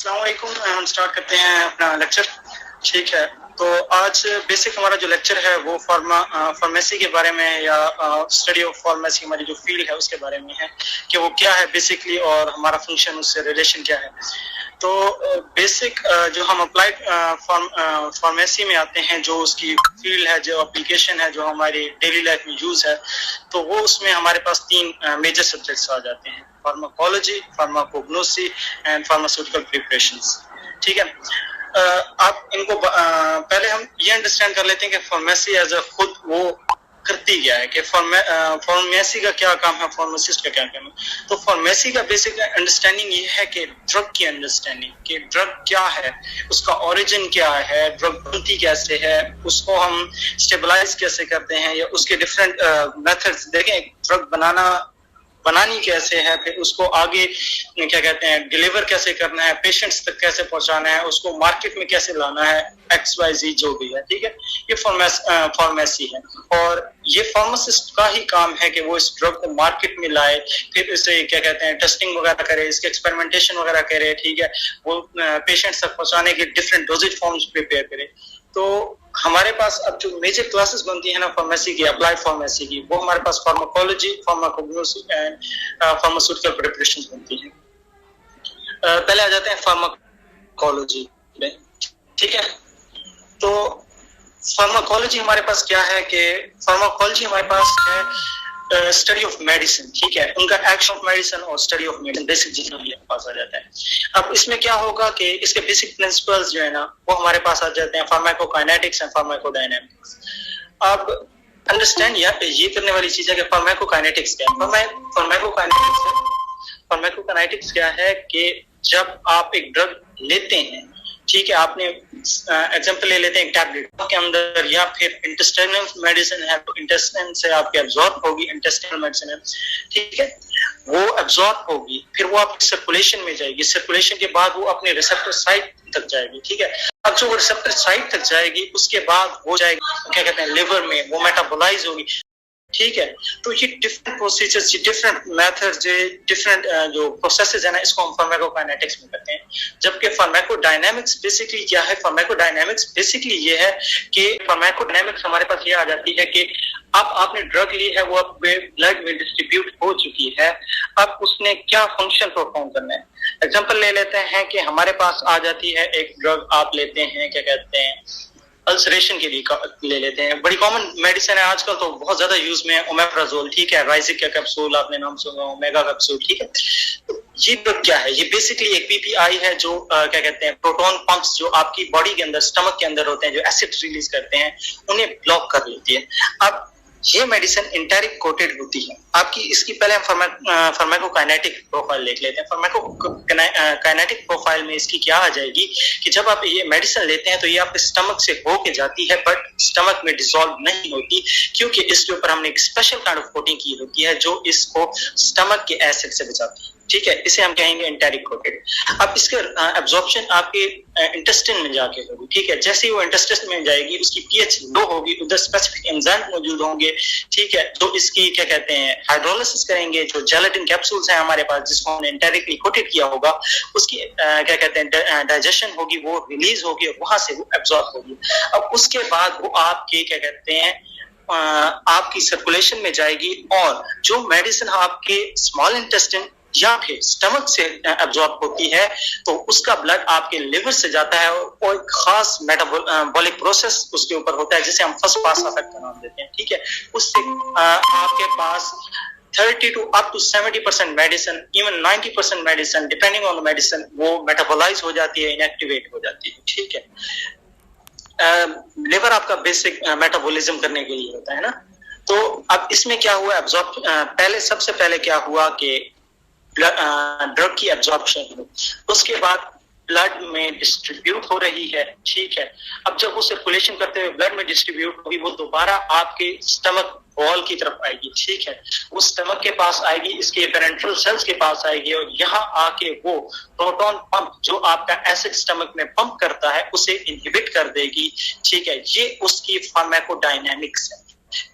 अस्सलाम वालेकुम। हम स्टार्ट करते हैं अपना लेक्चर। ठीक है, तो आज बेसिक हमारा जो लेक्चर है वो फार्मेसी के बारे में या स्टडी ऑफ फार्मेसी हमारी जो फील्ड है उसके बारे में है कि वो क्या है बेसिकली और हमारा फंक्शन उससे रिलेशन क्या है। तो बेसिक जो हम अप्लाइड फार्मेसी में आते हैं, जो उसकी फील्ड है, जो एप्लीकेशन है, जो हमारी डेली लाइफ में यूज है, तो वो उसमें हमारे पास तीन मेजर सब्जेक्ट्स आ जाते हैं: pharmacology, pharmacognosy and pharmaceutical preparations. ठीक है, आप इनको पहले हम ये अंडरस्टैंड कर लेते हैं कि फार्मेसी एज अ खुद वो करती क्या है, कि फार्मेसी का क्या काम है, फार्मासिस्ट का क्या काम है। तो फार्मेसी का बेसिक अंडरस्टैंडिंग ये है कि ड्रग की अंडरस्टैंडिंग, कि ड्रग क्या है, उसका ओरिजिन क्या है, ड्रग बनती कैसे है, उसको हम स्टेबलाइज कैसे करते हैं, या उसके डिफरेंट मेथड्स देखें, ड्रग बनानी कैसे है, फिर उसको आगे क्या कहते हैं डिलीवर कैसे करना है, पेशेंट्स तक कैसे पहुंचाना है, उसको मार्केट में कैसे लाना है, XYZ जो भी है। ठीक है, ये फार्मेसी है और ये फार्मासिस्ट का ही काम है कि वो इस ड्रग को मार्केट में लाए, फिर इसे क्या कहते हैं टेस्टिंग वगैरह करे, इसके एक्सपेरिमेंटेशन वगैरह करे। ठीक है, वो पेशेंट्स तक पहुंचाने के डिफरेंट डोजेज फॉर्म्स प्रिपेयर करे। तो हमारे पास अब जो मेजर क्लासेस बनती है ना फार्मेसी की, अप्लाइड फार्मेसी की, वो हमारे पास pharmacology, pharmacognosy and pharmaceutical preparations बनती है। पहले आ जाते हैं फार्माकोलॉजी में। ठीक है, तो फार्माकोलॉजी हमारे पास क्या है कि फार्माकोलॉजी हमारे पास है स्टडी ऑफ मेडिसिन। ठीक है, उनका एक्शन ऑफ मेडिसिन और स्टडी ऑफ मेडिसिन बेसिक जितना भी पास आ जाता है। अब इसमें क्या होगा कि इसके बेसिक प्रिंसिपल्स जो है ना वो हमारे पास आ जाते हैं, फार्माकोकाइनेटिक्स एंड फार्माकोडायनामिक्स। अब अंडरस्टैंड ये करने वाली चीज है कि फार्माकोकाइनेटिक्स क्या है। फार्माकोकाइनेटिक्स क्या है कि जब आप एक ड्रग लेते हैं, ठीक है, आपने एग्जांपल ले लेते हैं एक टैबलेट के अंदर, या फिर इंटेस्टाइनल मेडिसिन है तो इंटेस्टाइन से आपके एब्जॉर्ब होगी, इंटेस्टाइनल मेडिसिन है, ठीक है, वो एब्जॉर्ब होगी, फिर वो आपकी सर्कुलेशन में जाएगी, सर्कुलेशन के बाद वो अपने रिसेप्टर साइट तक जाएगी। ठीक है, अब जो वो रिसेप्टर साइट तक जाएगी उसके बाद वो जाएगी क्या कहते हैं लिवर में, वो मेटाबोलाइज होगी। ठीक है, तो ये different procedures, different methods, different जो प्रोसेसेस है ना, इसको हम फार्माकोकाइनेटिक्स में करते हैं। जबकि फार्माकोडायनामिक्स बेसिकली क्या है, फार्माकोडायनामिक्स बेसिकली ये है कि फार्माकोडायनामिक्स हमारे पास ये आ जाती है कि अब आपने ड्रग ली है, वो अब ब्लड में डिस्ट्रीब्यूट हो चुकी है, अब उसने क्या फंक्शन परफॉर्म करना है। एग्जांपल ले लेते हैं कि हमारे पास आ जाती है एक ड्रग, आप लेते हैं क्या कहते हैं अल्सरेशन के लिए ले लेते हैं, बड़ी कॉमन मेडिसिन है आजकल, तो बहुत ज्यादा यूज में है ओमेप्राजोल। ठीक है, राइजिक का कैप्सूल आपने नाम सुना, ओमेगा कैप्सूल। ठीक है, तो ये ड्रग क्या है, ये बेसिकली एक PPI है जो क्या कहते हैं प्रोटॉन पंप्स जो आपकी बॉडी के अंदर, स्टमक के अंदर होते हैं, जो एसिड रिलीज करते हैं, उन्हें ब्लॉक कर लेती है। अब ये मेडिसिन इंटेरिक कोटेड होती है आपकी। इसकी पहले हम फार्माकोकाइनेटिक प्रोफाइल देख लेते हैं। फार्माकोकाइनेटिक प्रोफाइल में इसकी क्या आ जाएगी कि जब आप ये मेडिसिन लेते हैं तो ये आपके स्टमक से होके जाती है, बट स्टमक में डिसॉल्व नहीं होती, क्योंकि इसके ऊपर हमने एक स्पेशल काइंड ऑफ कोटिंग की होती है जो इसको स्टमक के एसिड से बचाती है। ठीक है, इसे हम कहेंगे इंटेरिक कोटेड। अब इसके एब्जॉर्प्शन आपके इंटेस्टाइन में जाके होगी। ठीक है, जैसे ही वो इंटेस्टाइन में जाएगी उसकी pH लो होगी, उधर स्पेसिफिक एंजाइम मौजूद होंगे। ठीक है, तो इसकी क्या कहते हैं हाइड्रोलिसिस करेंगे, जो जेलेटिन कैप्सूल्स हैं हमारे पास जिसको हमने इंटेरिकली कोटेड किया होगा, उसकी क्या कहते हैं डाइजेशन होगी, वो रिलीज होगी और वहां से वो एब्जॉर्ब होगी। अब उसके बाद वो आपके क्या कहते हैं आपकी सर्कुलेशन में जाएगी, और जो मेडिसिन आपके स्मॉल इंटेस्टाइन या फिर स्टमक से एब्जॉर्ब होती है तो उसका ब्लड आपके लिवर से जाता है और एक खास मेटाबॉलिक प्रोसेस उसके ऊपर होता है जिसे हम फर्स्ट पास इफेक्ट का नाम देते हैं। ठीक है, उससे आपके पास 30 to up to 70% medicine, even 90% medicine, depending on the medicine, वो मेटाबोलाइज हो जाती है, इनएक्टिवेट हो जाती है। ठीक है, लिवर आपका बेसिक मेटाबॉलिज्म करने के लिए होता है ना। तो अब इसमें क्या हुआ, पहले सबसे पहले क्या हुआ कि ड्रग की एब्जॉर्प्शन, उसके बाद ब्लड में डिस्ट्रीब्यूट हो रही है। ठीक है, अब जब वो सर्कुलेशन करते हुए ब्लड में डिस्ट्रीब्यूट होगी, वो दोबारा आपके स्टमक वॉल की तरफ आएगी। ठीक है, वो स्टमक के पास आएगी, इसके पेरेंट्रल सेल्स के पास आएगी, और यहाँ आके वो प्रोटॉन पंप जो आपका एसिड स्टमक में पंप करता है उसे इनहिबिट कर देगी। ठीक है, ये उसकी फार्माकोडायनामिक्स है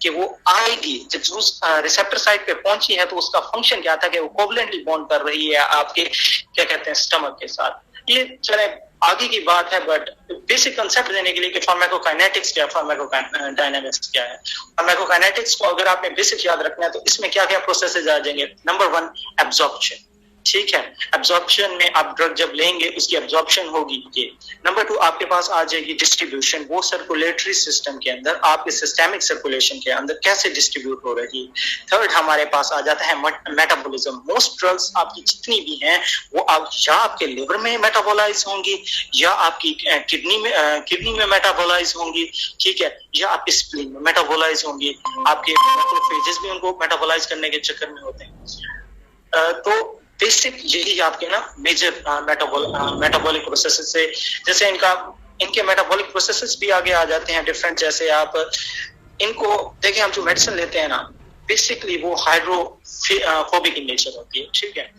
कि वो आएगी, जब उस रिसेप्टर साइट पे पहुंची है तो उसका फंक्शन क्या था कि वो कोवलेंटली बॉन्ड कर रही है आपके क्या कहते हैं स्टमक के साथ। ये चले आगे की बात है, बट बेसिक कंसेप्ट देने के लिए कि फार्माकोकाइनेटिक्स क्या है, फार्माकोडायनामिक्स क्या है। फार्माकोकाइनेटिक्स को अगर आपने बेसिक याद रखना है तो इसमें क्या क्या प्रोसेसेस आ जाएंगे। नंबर 1 एब्जॉर्प्शन, ठीक है, एब्जॉर्प्शन में आप ड्रग जब लेंगे उसकी एब्जॉर्प्शन होगी ये। नंबर 2 आपके पास आ जाएगी डिस्ट्रीब्यूशन, वो सर्कुलेटरी सिस्टम के अंदर आपके सिस्टेमिक सर्कुलेशन के अंदर कैसे डिस्ट्रीब्यूट हो रही है। थर्ड हमारे पास आ जाता है मेटाबॉलिज्म। मोस्ट ड्रग्स आपकी जितनी भी हैं वो या आपके लिवर में मेटाबोलाइज होंगी या आपकी किडनी में मेटाबोलाइज होंगी, ठीक है, या आपकी स्प्लीन में मेटाबोलाइज होंगी। आपके मैक्रोफेजेस भी उनको मेटाबोलाइज करने के चक्कर में होते हैं। तो बेसिक यही आपके ना मेजर मेटाबॉलिक प्रोसेसेस से, जैसे इनके मेटाबॉलिक प्रोसेसेस भी आगे आ जाते हैं डिफरेंट। जैसे आप इनको देखें, हम जो मेडिसिन लेते हैं ना बेसिकली वो हाइड्रोफोबिक इन नेचर होती है, ठीक है।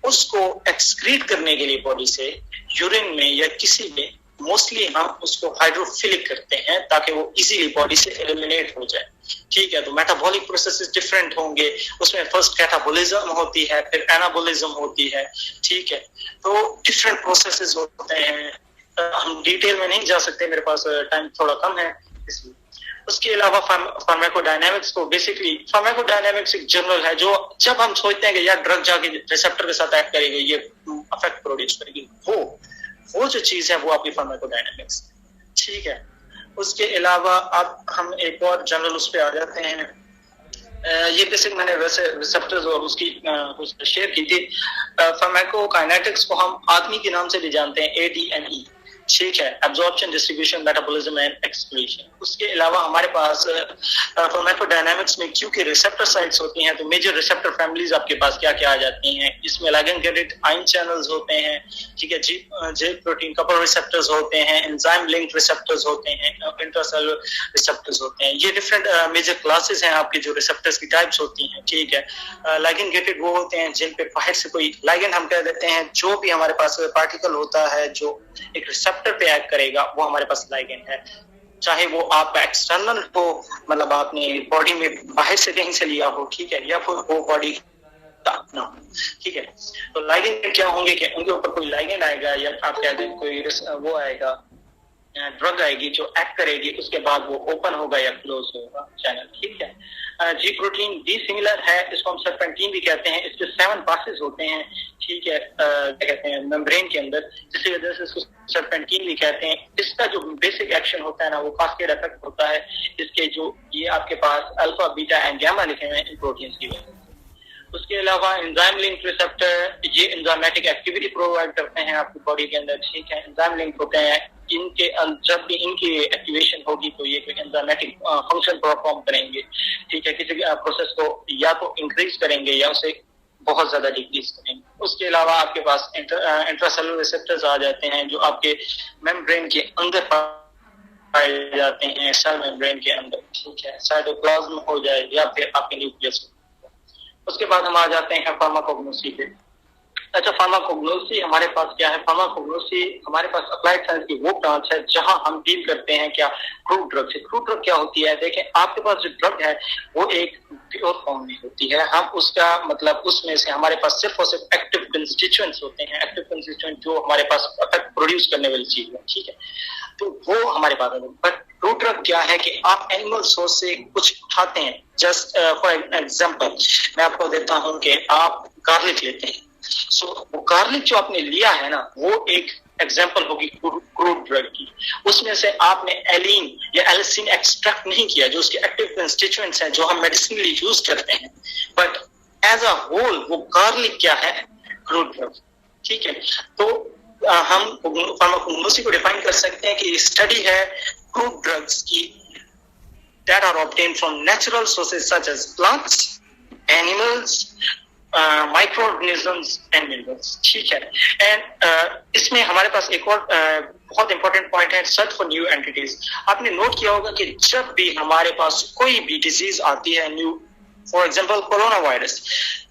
उसको एक्सक्रीट करने के लिए बॉडी से यूरिन में या किसी में मोस्टली हम उसको हाइड्रोफिलिक करते हैं ताकि वो इजीली बॉडी से एलिमिनेट हो जाए, ठीक है। तो मेटाबॉलिक प्रोसेसेस डिफरेंट होंगे, उसमें फर्स्ट कैटाबॉलिज्म होती है, फिर एनाबॉलिज्म होती है, ठीक है। तो डिफरेंट प्रोसेसेस होते हैं, हम डिटेल में नहीं जा सकते, मेरे पास टाइम थोड़ा कम है इसलिए। उसके अलावा फार्माकोडायनामिक्स को बेसिकली, फार्माकोडायनामिक्स एक जर्नल है जो जब हम सोचते हैं कि यार ड्रग जाके रिसेप्टर के साथ एक्ट करेगी, ये इफेक्ट प्रोड्यूस करेगी, वो जो चीज है वो आपकी फार्माकोडायनामिक्स, ठीक है। उसके अलावा अब हम एक और जर्नल उस पे आ जाते हैं। ये बेसिक मैंने वैसे रिसेप्टर्स और उसकी कुछ शेयर की थी। फार्माकोकाइनेटिक्स को हम आदमी के नाम से भी जानते हैं, ADME, ठीक है, absorption, distribution, metabolism and excretion. उसके अलावा हमारे पास फार्माकोडायनामिक्स में क्योंकि रिसेप्टर साइट्स होती हैं तो मेजर रिसेप्टर फैमिलीज आपके पास क्या क्या आ जाती हैं। इसमें लिगैंड गेटेड आयन चैनल्स होते हैं, ठीक है, जे प्रोटीन कपल रिसेप्टर्स होते हैं, एंजाइम लिंक्ड रिसेप्टर्स होते हैं, इंट्रासेलुलर रिसेप्टर्स होते हैं। ये डिफरेंट मेजर क्लासेस हैं आपकी जो रिसेप्टर्स की टाइप्स होती हैं, ठीक है। लिगैंड गेटेड वो होते हैं जिन पे बाहर से कोई लिगैंड हम कह देते हैं, जो भी हमारे पास पार्टिकल होता है जो एक रिसेप्टर पे एक्ट करेगा वो हमारे पास लिगैंड है, चाहे वो आपका एक्सटर्नल हो, मतलब आपने बॉडी में बाहर से कहीं से लिया हो, ठीक है, या फिर वो बॉडी का अपना हो, ठीक है। तो लिगैंड क्या होंगे कि उनके ऊपर कोई लिगैंड आएगा या आप कह दें कोई वो आएगा, ड्रग आएगी जो एक्ट करेगी, उसके बाद वो ओपन होगा या क्लोज होगा चैनल, ठीक है। जी प्रोटीन डी सिमिलर है, इसको हम सर्पेंटीन भी कहते हैं। इसके 7 पासेस होते हैं, ठीक है, क्या कहते हैं, मेम्ब्रेन के अंदर, जिसकी वजह से इसको सर्पेंटीन भी कहते हैं। इसका जो बेसिक एक्शन होता है ना वो कास्केड इफेक्ट होता है। इसके जो ये आपके पास अल्फा, बीटा एंड गामा लिखे हुए हैं इन प्रोटीन्स की वजह से। उसके अलावा एंजाइम लिंक रिसेप्टर, ये एंजाइमेटिक एक्टिविटी प्रोवाइड करते हैं आपकी बॉडी के अंदर, ठीक है। एंजाइम लिंक होते हैं, इनके जब भी इनकी एक्टिवेशन होगी तो ये एंजाइमेटिक फंक्शन परफॉर्म करेंगे, ठीक है। किसी प्रोसेस को या तो इंक्रीज करेंगे या उसे बहुत ज्यादा डिक्रीज करेंगे। उसके अलावा आपके पास इंट्रासेलुलर रिसेप्टर्स आ जाते हैं जो आपके मेम्ब्रेन के अंदर पाए जाते हैं, सेल मेम्ब्रेन के अंदर, ठीक है, साइटोप्लाज्म हो जाए या फिर आपके न्यूक्लियस। उसके बाद हम आ जाते हैं फार्माकोग्नोसी पे। अच्छा, फार्माकोग्नोसी हमारे पास क्या है? फार्माकोग्नोसी हमारे पास अप्लाइड साइंस की वो ब्रांच है जहां हम डील करते हैं क्या, क्रूड ड्रग से। क्रूड ड्रग क्या होती है? देखें, आपके पास जो ड्रग है वो एक प्योर फॉर्म में होती है। हम उसका मतलब उसमें से हमारे पास सिर्फ और सिर्फ एक्टिव कंस्टिट्यूएंट्स होते हैं, एक्टिव कंस्टिट्यूएंट जो हमारे पास इफेक्ट प्रोड्यूस करने वाली चीज है, ठीक है, तो वो हमारे पास है। बट क्रूड ड्रग क्या है कि आप एनिमल सोर्स से कुछ उठाते हैं। जस्ट फॉर एग्जांपल मैं आपको देता हूं कि आप गार्लिक लेते हैं, सो वो गार्लिक जो आपने लिया है ना वो एक एग्जांपल होगी क्रूड ड्रग की। उसमें से आपने एलिन या एलिसिन एक्सट्रैक्ट नहीं किया जो उसके एक्टिव कंस्टिट्यूएंट्स हैं जो हम मेडिसिनली यूज करते हैं, बट एज अ होल वो गार्लिक क्या है, क्रूड ड्रग, ठीक है। तो हम फार्माकोग्नोसी को डिफाइन कर सकते हैं कि स्टडी है क्रूड ड्रग्स की that are obtained from natural sources such as plants, animals, microorganisms and minerals, ठीक है। एंड इसमें हमारे पास एक और बहुत इंपॉर्टेंट पॉइंट है, सर्च फॉर न्यू एंटिटीज। आपने नोट किया होगा कि जब भी हमारे पास कोई भी डिजीज आती है new, for example corona virus,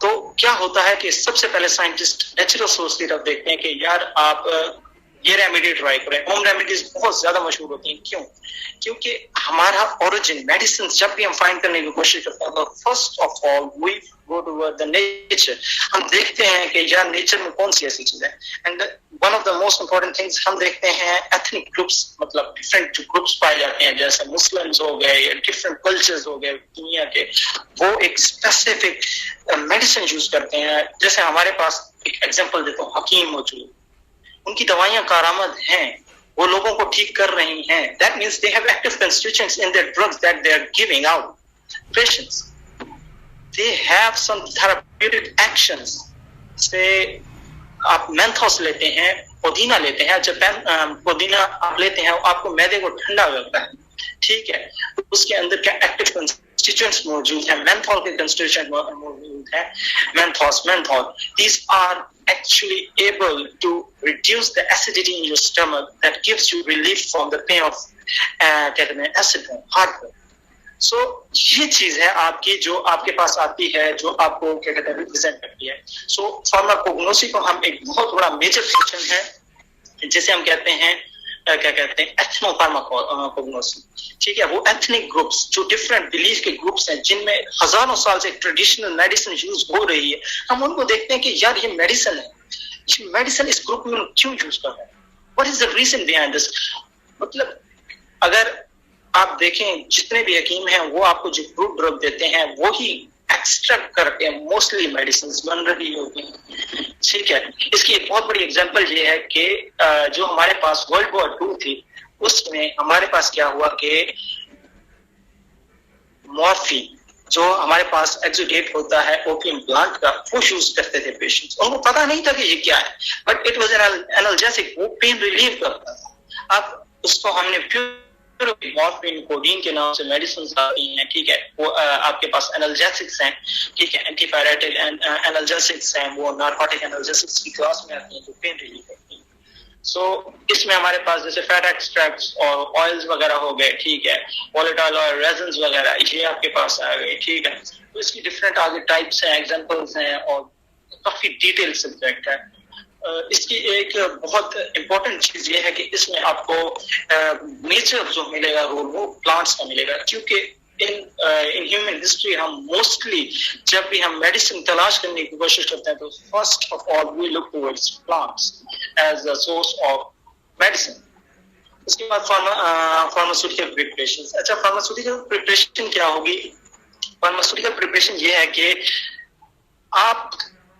तो क्या होता है कि सबसे पहले साइंटिस्ट नेचुरल सोर्स की तरफ देखते हैं कि यार आप ये रेमेडी ट्राई करें। होम रेमेडीज बहुत ज्यादा मशहूर होती हैं, क्यों? क्योंकि हमारा ओरिजिन मेडिसिन जब भी हम फाइंड करने की कोशिश करते हैं तो first of all we go to the nature. हम देखते हैं कि यार नेचर में कौन सी ऐसी चीज है, and one of the most important things हम देखते हैं एथनिक ग्रुप्स, मतलब डिफरेंट जो ग्रुप्स पाए जाते हैं, जैसे मुस्लिम्स हो गए या डिफरेंट कल्चर्स हो गए दुनिया के, वो एक स्पेसिफिक मेडिसिन यूज करते हैं। जैसे हमारे पास एक एग्जांपल देता हूँ, हकीम मौजूद, उनकी दवाइयां कारामद हैं, वो लोगों को ठीक कर रही हैं। That means they have active constituents in their drugs that they are giving out patients. They have some therapeutic actions. से आप मेंथोस लेते हैं, पुदीना लेते हैं, जब पुदीना आप लेते हैं आपको मैदे को ठंडा करता है, ठीक है, उसके अंदर क्या एक्टिव कंस्टिट्यूएंट्स मौजूद है, मेंथोल के कंस्टिट्यूएंट मौजूद है, menthol. These are actually able to reduce the acidity in your stomach that gives you relief from the pain of acid heartburn. So ये चीज है आपकी जो आपके पास आती है, जो आपको क्या कहते हैं रिप्रेजेंट करती है। सो फार्माकोग्नोसी को हम एक बहुत बड़ा मेजर फंक्शन है जिसे हम कहते हैं क्या कहते हैं एथनोफार्माकोग्नोसी, ठीक है। वो एथनिक ग्रुप्स जो डिफरेंट बिलीफ के ग्रुप्स हैं, जिनमें हजारों साल से ट्रेडिशनल मेडिसिन यूज हो रही है, हम उनको देखते हैं कि यार ये मेडिसिन है, मेडिसिन इस ग्रुप में क्यों यूज कर रहे हैं, what is the reason behind this. मतलब अगर आप देखें जितने भी हकीम हैं वो आपको जो ग्रुप ड्रग देते हैं वो ही एक्सट्रैक्ट करके मोस्टली मेडिसिन बन रही होती हैं, ठीक है। इसकी एक बहुत बड़ी एग्जांपल ये है कि जो हमारे पास वर्ल्ड वॉर 2 थी, उसमें हमारे पास क्या हुआ कि मॉर्फिन जो हमारे पास एक्सुडेट होता है ओपियम प्लांट का, वो यूज करते थे पेशेंट्स। उनको पता नहीं था कि ये क्या है, but it was an analgesic, वो पेन रिलीव करता था। अब उसको हमने मॉर्फिन कोडीन के नाम से मेडिसिन आती हैं, ठीक है, वो आपके पास एनाल्जेसिक्स हैं, ठीक है, एंटीपायरेटिक एनाल्जेसिक्स हैं, वो नार्कोटिक एनाल्जेसिक्स की क्लास में आती हैं जो पेन रिलीफ करती हैं। सो इसमें हमारे पास जैसे फैट एक्सट्रैक्ट्स और ऑयल्स वगैरह हो गए, ठीक है, वोलेटाइल ऑयल रेजिन्स वगैरह, ये आपके पास आ गए, ठीक है। तो इसकी डिफरेंट आगे टाइप्स हैं, एग्जांपल्स हैं और काफी डिटेल सब्जेक्ट है। इसकी एक बहुत इंपॉर्टेंट चीज ये है कि इसमें आपको नेचर जो मिलेगा रोल वो प्लांट्स का मिलेगा, क्योंकि इन ह्यूमन हिस्ट्री हम मोस्टली जब भी हम मेडिसिन तलाश करने की कोशिश करते हैं तो first of all we look towards plants as a source of medicine. उसके बाद फार्मास्यूटिकल प्रिपरेशन। अच्छा, फार्मास्यूटिकल प्रिपरेशन क्या होगी? फार्मास्यूटिकल प्रिपरेशन ये है कि आप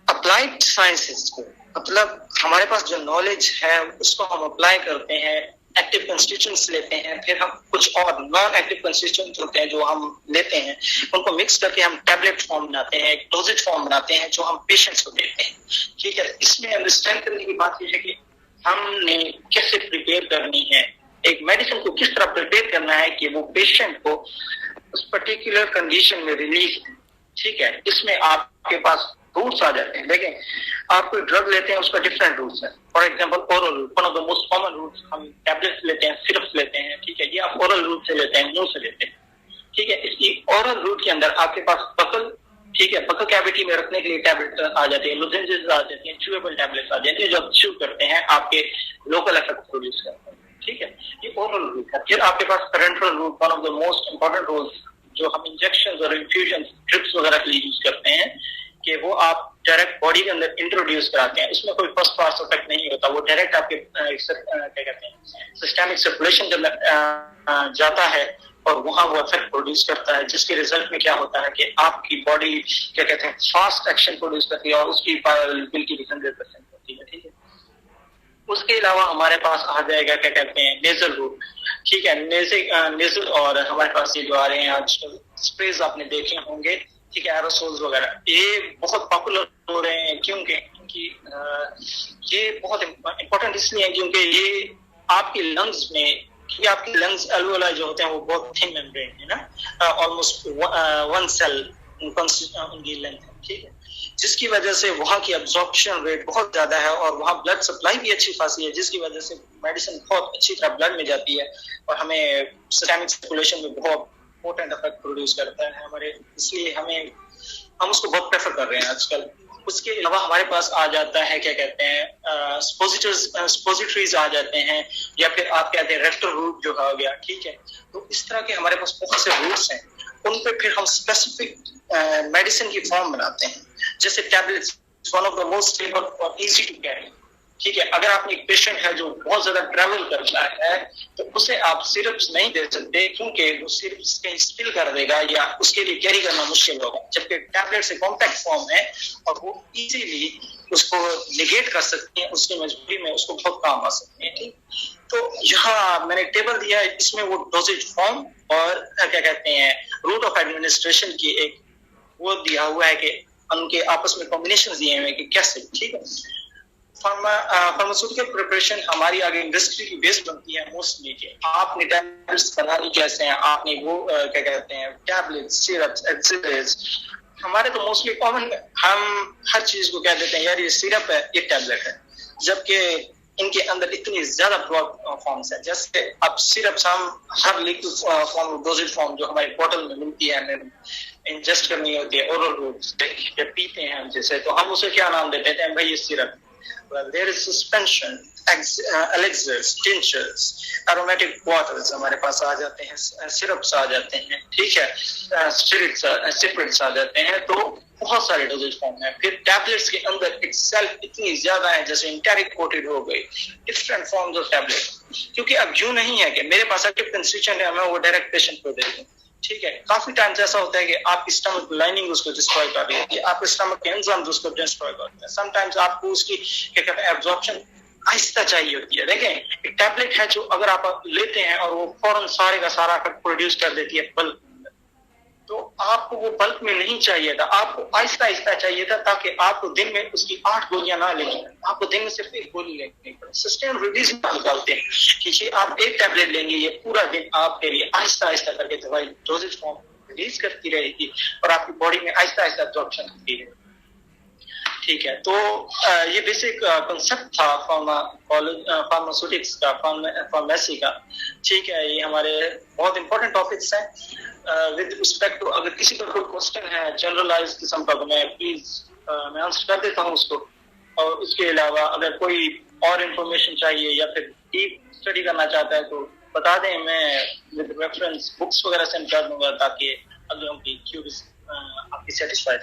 अप्लाइड साइंसेस को, मतलब हमारे पास जो नॉलेज है उसको हम अप्लाई करते हैं, एक्टिव कंस्टिट्यूएंट्स लेते हैं, फिर हम कुछ और नॉन एक्टिव कंस्टिट्यूएंट्स होते हैं जो हम लेते हैं, उनको मिक्स करके हम टैबलेट फॉर्म बनाते हैं, एक डोजेज फॉर्म बनाते हैं जो हम पेशेंट्स को देते हैं, ठीक है। इसमें अंडरस्टैंड करने की बात यह है कि हमने कैसे प्रिपेयर करनी है, एक मेडिसिन को किस तरह प्रिपेयर करना है कि वो पेशेंट को उस पर्टिकुलर कंडीशन में रिलीफ, ठीक है। इसमें आपके पास रूट्स आ जाते हैं। देखें, आप कोई ड्रग लेते हैं उसका डिफरेंट रूट्स है। For example oral route, one of the most common routes, हम टैबलेट्स लेते हैं, सिरप्स लेते हैं, ठीक है, ये आप ओरल रूट से लेते हैं, मुंह से लेते हैं, ठीक है। इसकी ओरल रूट के अंदर आपके पास बकल, ठीक है, बकल कैविटी में रखने के लिए टैबलेट आ जाती है, लोजेंजेस आ जाती हैं, च्यूएबल टैबलेट्स आ जाती हैं जो आप च्यू करते हैं, आपके लोकल इफेक्ट प्रोड्यूस करते हैं, ठीक है, ये ओरल रूट है। फिर आपके पास parenteral route, one of the most important routes जो हम इंजेक्शन और इन्फ्यूजन ड्रिप्स वगैरह के लिए यूज करते हैं, कि वो आप डायरेक्ट बॉडी के अंदर इंट्रोड्यूस कराते हैं। इसमें कोई फर्स्ट पास इफेक्ट नहीं होता, वो डायरेक्ट आपके क्या कहते हैं सिस्टेमिक सर्कुलेशन के अंदर जाता है और वहां वो इफेक्ट प्रोड्यूस करता है, जिसके रिजल्ट में क्या होता है कि आपकी बॉडी क्या कहते हैं फास्ट एक्शन प्रोड्यूस करती है और उसकी बायोअवेलेबिलिटी भी 100% होती है, ठीक है। उसके अलावा हमारे पास आ जाएगा क्या कहते हैं नेजल रूट, ठीक है, नेजल और हमारे पास ये जो आ रहे हैं आजकल स्प्रेज आपने देखे होंगे, ठीक है, एरोसोल्स वगैरह, ये बहुत पॉपुलर हो रहे हैं। क्योंकि ये बहुत इंपॉर्टेंट इसलिए है क्योंकि ये आपके लंग्स में, कि आपके लंग्स एल्वेओलाई जो होते हैं वो बहुत थिन मेम्ब्रेन है ना, ऑलमोस्ट 1 सेल उनकी लेंथ है, ठीक है, जिसकी वजह से वहां की एब्जॉर्प्शन रेट बहुत ज्यादा है और वहां ब्लड सप्लाई भी अच्छी खासी है, जिसकी वजह से मेडिसिन बहुत अच्छी तरह ब्लड में जाती है और हमें सिस्टेमिक सर्कुलेशन में बहुत पोटेंट इफेक्ट प्रोड्यूस करता है हमारे, इसलिए हम उसको बहुत प्रेफर कर रहे हैं आजकल। उसके अलावा हमारे पास आ जाता है क्या कहते हैं स्पोजिटरीज आ जाते हैं, या फिर आप कहते हैं रेक्टल रूट जो हो गया, ठीक है। तो इस तरह के हमारे पास बहुत से रूट्स हैं, उन पे फिर हम स्पेसिफिक मेडिसिन की फॉर्म बनाते हैं, जैसे tablets, one of the most easy to carry, ठीक है, अगर आपने एक पेशेंट है जो बहुत ज्यादा ट्रेवल करता है तो उसे आप सिरप्स नहीं दे सकते, क्योंकि वो सिरप्स कहीं स्पिल कर देगा या उसके लिए कैरी करना मुश्किल होगा, जबकि टैबलेट से कॉम्पैक्ट फॉर्म है और वो इजीली उसको निगेट कर सकते हैं, उसकी मजबूरी में उसको बहुत काम आ सकते हैं। ठीक, तो यहाँ मैंने टेबल दिया है, इसमें वो डोजेज फॉर्म और क्या कहते हैं रूट ऑफ एडमिनिस्ट्रेशन की एक वो दिया हुआ है कि उनके आपस में कॉम्बिनेशन दिए हुए हैं कि कैसे। ठीक है, फार्मास्यूटिकल प्रिपरेशन हमारी आगे इंडस्ट्री की बेस बनती है मोस्टली कि आपने टैबलेट्स बनानी कैसे हैं, आपने वो क्या कहते हैं टैबलेट्स, सिरप्स, एक्सरेज। हमारे तो मोस्टली कॉमन हम हर चीज को कह देते हैं यार ये सिरप है, ये टैबलेट है, जबकि इनके अंदर इतनी ज्यादा ब्रॉड फॉर्म्स है। जैसे अब सिरप्स हम हर लिक्विड फॉर्म, डोजेज फॉर्म जो हमारी बोतल में मिलती है, हमें इंजेस्ट करनी होती है ओरल रूट से या पीते हैं हम जैसे, तो हम उसे क्या नाम दे देते हैं, भाई ये syrup. Well, there is suspension, elixirs, tinctures, aromatic bottles हमारे पास आ जाते हैं, सिरप्स आ जाते हैं, ठीक है, स्पिरिट्स आ जाते हैं, तो बहुत सारे डोजेज फॉर्म है। फिर टैबलेट्स के अंदर इटसेल्फ इतनी ज्यादा है, जैसे इंटेरिक कोटेड हो गई, डिफरेंट फॉर्म्स ऑफ टैबलेट, क्योंकि अब यूं नहीं है कि मेरे पास एक्टिव कंस्टिट्यूएंट है मैं वो डायरेक्ट पेशेंट को दे दूं। ठीक है, काफी टाइम्स ऐसा होता है कि आपकी स्टमक लाइनिंग उसको डिस्ट्रॉय कर रही है, आपके स्टमक के एंजाइम्स उसको डिस्ट्रॉय करते हैं। समटाइम्स आपको उसकी क्या कहते हैं एब्जॉर्प्शन आहिस्ता चाहिए होती है। देखें, एक टैबलेट है जो अगर आप लेते हैं और वो फौरन सारे का सारा प्रोड्यूस कर देती है बल्क, तो आपको वो बल्क में नहीं चाहिए था, आपको आहिस्ता आहिस्ता चाहिए था, ताकि आपको दिन में उसकी 8 गोलियां ना लेनी पड़े, आपको दिन में सिर्फ 1 गोली लेनी पड़े। सस्टेन रिलीज निकालते हैं कि आप एक टैबलेट लेंगे, ये पूरा दिन आपके लिए आहिस्ता आहिस्ता करके दवाई डोजेज फॉर्म रिलीज करती रहेगी और आपकी बॉडी में आहिस्ता आहिस्ता एब्जॉर्प्शन होती रहेगी। ठीक है, तो ये बेसिक कंसेप्ट था फार्मास्यूटिक्स का, फार्मेसी का। ठीक है, ये हमारे बहुत इंपॉर्टेंट टॉपिक्स हैं। विद रिस्पेक्ट टू अगर किसी का कोई क्वेश्चन है जनरलाइज किस्म का, तो मैं प्लीज मैं आंसर कर देता हूँ उसको। और उसके अलावा अगर कोई और इंफॉर्मेशन चाहिए या फिर डीप स्टडी करना चाहता है तो बता दें, मैं विद रेफरेंस बुक्स वगैरह सेंड कर दूंगा, ताकि अगलों की क्यूरीज आपकी सेटिस्फाइड